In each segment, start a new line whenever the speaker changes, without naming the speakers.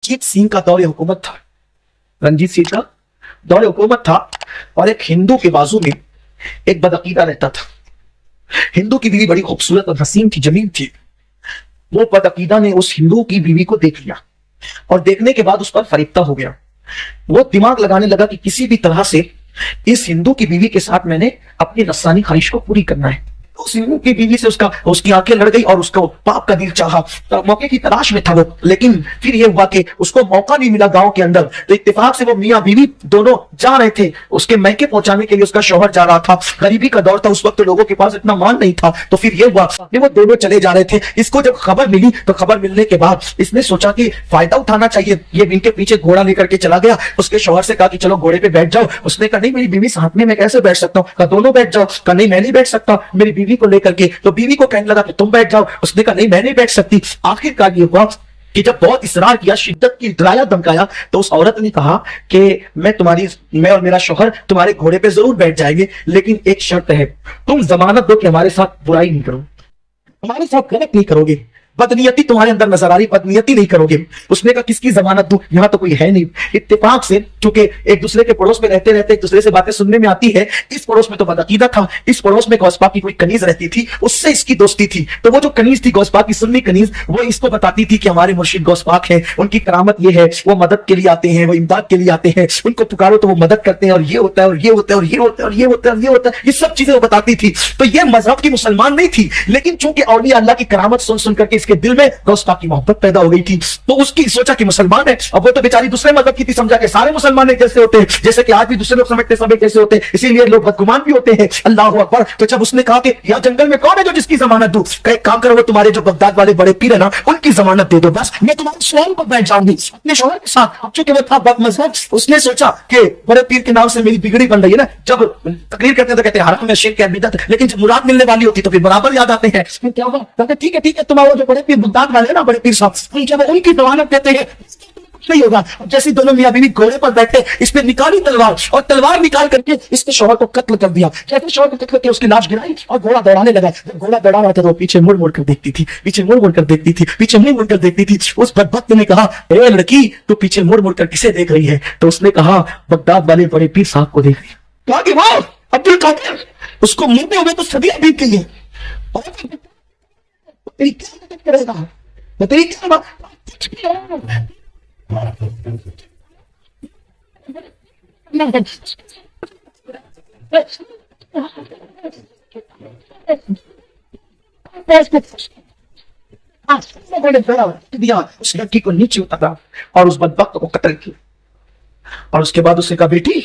रंजीत सिंह का दौर हुकूमत था। रंजीत सिंह का दौर हुकूमत था और एक हिंदू के बाजू में एक बदअकीदा रहता था। हिंदू की बीवी बड़ी खूबसूरत और हसीन थी, जमीन थी। वो बदअकीदा ने उस हिंदू की बीवी को देख लिया और देखने के बाद उस पर फरीफ्ता हो गया। वो दिमाग लगाने लगा कि किसी भी तरह से इस हिंदू की बीवी के साथ मैंने अपनी नस्सानी ख्वाहिश को पूरी करना है। उस हिंदू की बीवी से उसकी आंखें लड़ गई और उसको पाप का दिल चाहा। तो मौके की तलाश में था वो, लेकिन फिर ये हुआ कि उसको मौका नहीं मिला गांव के अंदर। तो इत्तेफाक से वो मियां बीवी दोनों जा रहे थे, उसके मैके पहुंचाने के लिए उसका शौहर जा रहा था। गरीबी का दौर था उस वक्त, तो लोगों के पास इतना मान नहीं था। तो फिर ये हुआ कि वो दोनों चले जा रहे थे। इसको जब खबर मिली तो खबर मिलने के बाद इसने सोचा कि फायदा उठाना चाहिए। ये इनके पीछे घोड़ा लेकर के चला गया। उसके शौहर से कहा कि चलो घोड़े पे बैठ जाओ। उसने कहा नहीं, मेरी बीवी साथ में, मैं कैसे बैठ सकता हूँ। कहा दोनों बैठ जाओ। कहा नहीं, मैं नहीं बैठ सकता मेरी बीवी को लेकर के। तो बीवी को कहने लगा कि तुम बैठ जाओ। उसने कहा नहीं, मैं नहीं बैठ सकती। आखिरकार ये हुआ कि जब बहुत इसरार किया, शिद्दत की, डराया धमकाया, तो उस औरत ने कहा कि मैं और मेरा शौहर तुम्हारे घोड़े पे जरूर बैठ जाएंगे, लेकिन एक शर्त है, तुम जमानत दो कि हमारे साथ बुराई नहीं करोगे, हमारे साथ गलत नहीं करोगे, बदनीयती तुम्हारे अंदर नजर आ रही, बदनीयती नहीं करोगे। उसने कहा किसकी जमानत दूं, यहां तो कोई है नहीं। इत्तेफाक से चूंकि एक दूसरे के पड़ोस में रहते रहते एक दूसरे से बातें सुनने में आती है। इस पड़ोस में तो बदअकीदा था, इस पड़ोस में गौसपा की कोई कनीज रहती थी, उससे इसकी दोस्ती थी। तो वो जो कनीज थी, गौसपा की सुन्नी कनीज, वो इसको बताती थी कि हमारे मुर्शिद गौसपाक है, उनकी करामत ये है, वो मदद के लिए आते हैं, वो इमदाद के लिए आते हैं, उनको पुकारो तो वो मदद करते हैं, और ये होता है और ये होता है और ये होता है और ये होता है और ये होता है, ये सब चीजें वो बताती थी। तो ये मजहब की मुसलमान नहीं थी, लेकिन चूंकि औलिया अल्लाह की करामत सुन सुन करके इसके दिल में गौसपा की मोहब्बत पैदा हो गई थी। तो उसकी सोचा कि मुसलमान है। अब वो तो बेचारी दूसरे मजहब की थी, समझा कि सारे मुसलमान एक जैसे होते हैं, जैसे कि आज भी दूसरे लोग समझते सब एक जैसे होते हैं, इसीलिए लोग बदगुमान भी होते हैं। अल्लाह अकबर। तो जब उसने कहा कि यहाँ जंगल में कौन है जो जिसकी जमानत दूं, एक काम करो, वो तुम्हारे जो बगदाद वाले बड़े पीर है ना, उनकी जमानत दे दो, बस मैं तुम्हारे स्वयं पर बैठ जाऊंगी अपने शौहर के साथ। अब चूंकि वो था बदमज़हब, उसने सोचा कि बड़े पीर के नाम से मेरी बिगड़ी बन रही है ना। जब तकरीर करते हैं तो कहते हैं हराम है, शिर्क है, बिदअत, लेकिन जब मुराद मिलने वाली होती तो फिर बराबर याद आते हैं। क्या हुआ, कहते ठीक है तुम्हारे जो बड़े पीर बगदाद वाले ना, बड़े पीर साहब, जब उनकी जमानत देते हैं नहीं होगा। जैसे दोनों मियां बीवी घोड़े पर बैठे, इसने निकाली तलवार और तलवार निकाल करके इसके शौहर को कत्ल कर दिया। कहते शौहर को कत्ल करके उसकी लाश गिराई और घोड़ा दौड़ाने लगा। जब घोड़ा दौड़ा रहा था तो पीछे मुड़ मुड़ कर देखती थी, पीछे मुड़ मुड़ कर देखती थी, पीछे मुड़ मुड़ कर देखती थी। उस बदबख्त ने कहा, ए लड़की, तू पीछे मुड़ मुड़ कर किसे देख रही है? तो उसने कहा, बगदाद वाले बड़े पीर साहब को देख रही है। कहा कि वाह, अब्दुल कादिर, उसको मरते हुए तो सदियां बीत गई है, तेरी क्या मदद करेगा, तेरी क्या दिया। उस लड़की को नीचे उतारा और उस बदबख्त को कत्ल किया। और उसके बाद उसने कहा, बेटी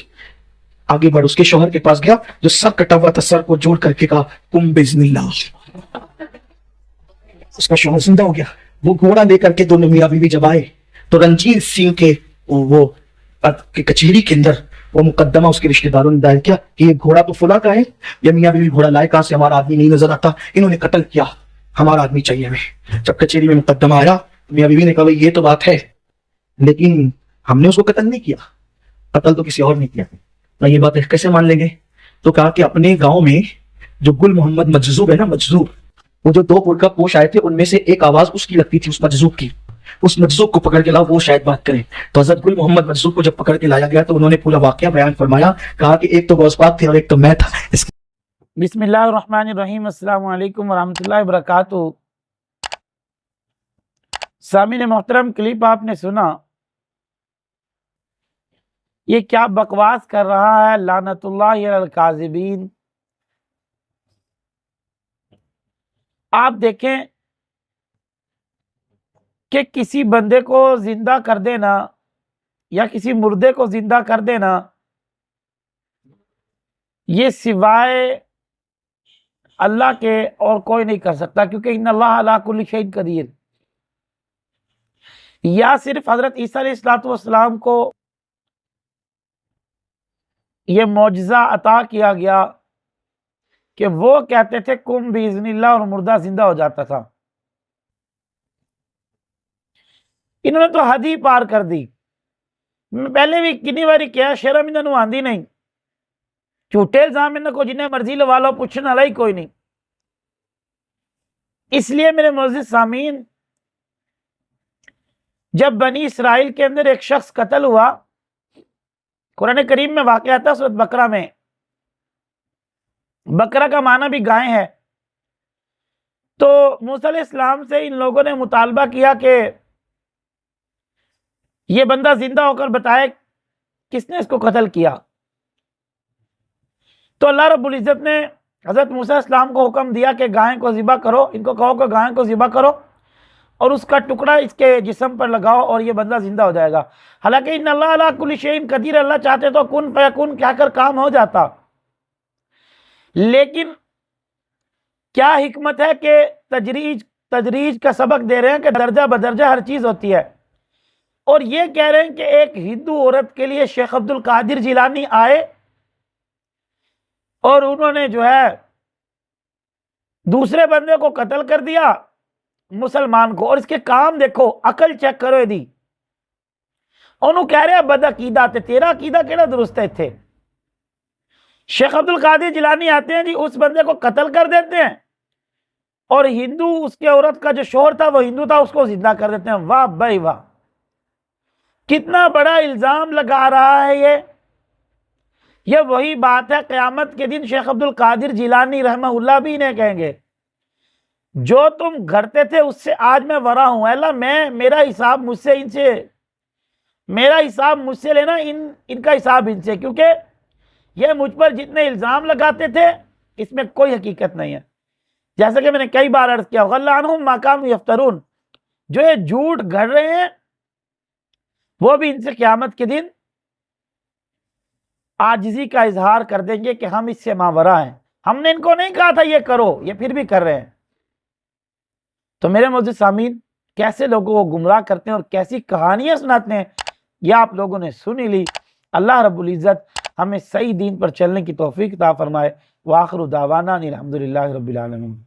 आगे बढ़। उसके शौहर के पास गया, जो सर कटा हुआ था, सर को जोड़ करके कहा, कुम बिस्मिल्लाह। उसका शौहर जिंदा हो गया। वो घोड़ा लेकर के दोनों मियां बीवी जब आए तो रंजीत सिंह के वो कचहरी के अंदर वो मुकदमा उसके रिश्तेदारों ने दायर किया कि ये घोड़ा तो फुला का है, ये मियां बीवी घोड़ा लाए कहां से, हमारा आदमी नहीं नजर आता, इन्होंने कत्ल किया, हमारा आदमी चाहिए हमें। जब कचहरी में मुकदमा आया, मियां बीवी ने कहा, ये तो बात है, लेकिन हमने उसको कत्ल नहीं किया, कत्ल तो किसी और ने किया ना, ये बात कैसे मान लेंगे? तो कहा कि अपने गांव में जो गुल मोहम्मद मजजूब है ना, मजजूब, वो जो दो बुरका पोश आए थे, उनमें से एक आवाज उसकी लगती थी, उस मजजूब की। उस मजजूब को पकड़ के लाओ, वो शायद बात करे। तो हजरत गुल मोहम्मद मजजूब को जब पकड़ के लाया गया तो उन्होंने पूरा वाकया बयान फरमाया। कहा कि एक तो गौसपाक थे और एक तो मैं था।
बिस्मिल्लाहिर्रहमानिर्रहीम, अस्सलाम वालेकुम वरहमतुल्लाहि वबरकातुहू। सामीन मोहतरम, क्लिप आपने सुना, ये क्या बकवास कर रहा है, लानतुल्लाहि अलल काज़िबीन। आप देखें कि किसी बंदे को जिंदा कर देना या किसी मुर्दे को जिंदा कर देना, ये सिवाय अल्लाह के और कोई नहीं कर सकता, क्योंकि इन्नल्लाह अला कुल्ली शैइन कदीर। या सिर्फ हजरत ईसा अलैहिस्सलाम को ये मौजज़ा अता किया गया कि वो कहते थे कुम बिइज़्निल्लाह, और मुर्दा जिंदा हो जाता था। इन्होंने तो हद ही पार कर दी। मैं पहले भी कितनी बारी क्या, शर्म इन्होंने आंदी नहीं, झूठे इल्जाम इनको जिन्हें मर्जी लगा लो, पूछने वाला ही कोई नहीं। इसलिए मेरे मोअज़्ज़िज़ सामीन, जब बनी इसराइल के अंदर एक शख्स कत्ल हुआ, कुरान करीम में वाक़या आता है सूरत बकरा में। बकरा का माना भी गाय है। तो मूसा अलैहिस्सलाम से इन लोगों ने मुतालबा किया कि ये बंदा जिंदा होकर बताए किसने इसको कत्ल किया। तो अल्लाह रब्बुल इज़्ज़त ने हज़रत मूसा अलैहिस्सलाम को हुक्म दिया कि गाय को ज़िबा करो, इनको कहो कि गाय को ज़िबा करो और उसका टुकड़ा इसके जिस्म पर लगाओ और ये बंदा जिंदा हो जाएगा। हालांकि इन अल्लाह अला कुल्ली शैइन कदीर, अल्लाह चाहते तो कुन फयकुन कहकर काम हो जाता। लेकिन क्या हिकमत है कि तजरीज का सबक दे रहे हैं कि दर्जा बदर्जा हर चीज होती है। और ये कह रहे हैं कि एक हिंदू औरत के लिए शेख अब्दुल कादिर जिलानी आए और उन्होंने जो है दूसरे बंदे को कत्ल कर दिया, मुसलमान को। और इसके काम देखो, अकल चेक करो यदि उन्होंने कह रहे बदअकीदा थे, तेरा अकीदा केड़ा दुरुस्त है। थे शेख अब्दुल कादिर जिलानी आते हैं जी, उस बंदे को कत्ल कर देते हैं और हिंदू, उसके औरत का जो शोहर था वो हिंदू था, उसको जिंदा कर देते हैं। वाह भाई वाह, कितना बड़ा इल्जाम लगा रहा है ये वही बात है क़यामत के दिन शेख अब्दुल कादिर जिलानी रहमहुल्लाह भी इन्हें कहेंगे, जो तुम घड़ते थे उससे आज मैं वरा हूं। अल्लाह मेरा हिसाब मुझसे लेना, इनका हिसाब इनसे, क्योंकि ये मुझ पर जितने इल्जाम लगाते थे इसमें कोई हकीकत नहीं है। जैसा कि मैंने कई बार अर्ज किया, गल्ला अन्हुम मा कानू यफ्तरून, जो ये झूठ गढ़ रहे हैं वो भी इनसे क़यामत के दिन आजिज़ी का इजहार कर देंगे कि हम इससे मावरा हैं, हमने इनको नहीं कहा था ये करो, ये फिर भी कर रहे हैं। तो मेरे मोअज़्ज़िज़ सामीन, कैसे लोगों को गुमराह करते हैं और कैसी कहानियां सुनाते हैं, यह आप लोगों ने सुन ही ली। अल्लाह रब्बुल इज़्ज़त हमें सही दीन पर चलने की तौफीक अता फरमाए। व आखिरु दावाना अनिल हम्दुलिल्लाहि रब्बिल आलमीन।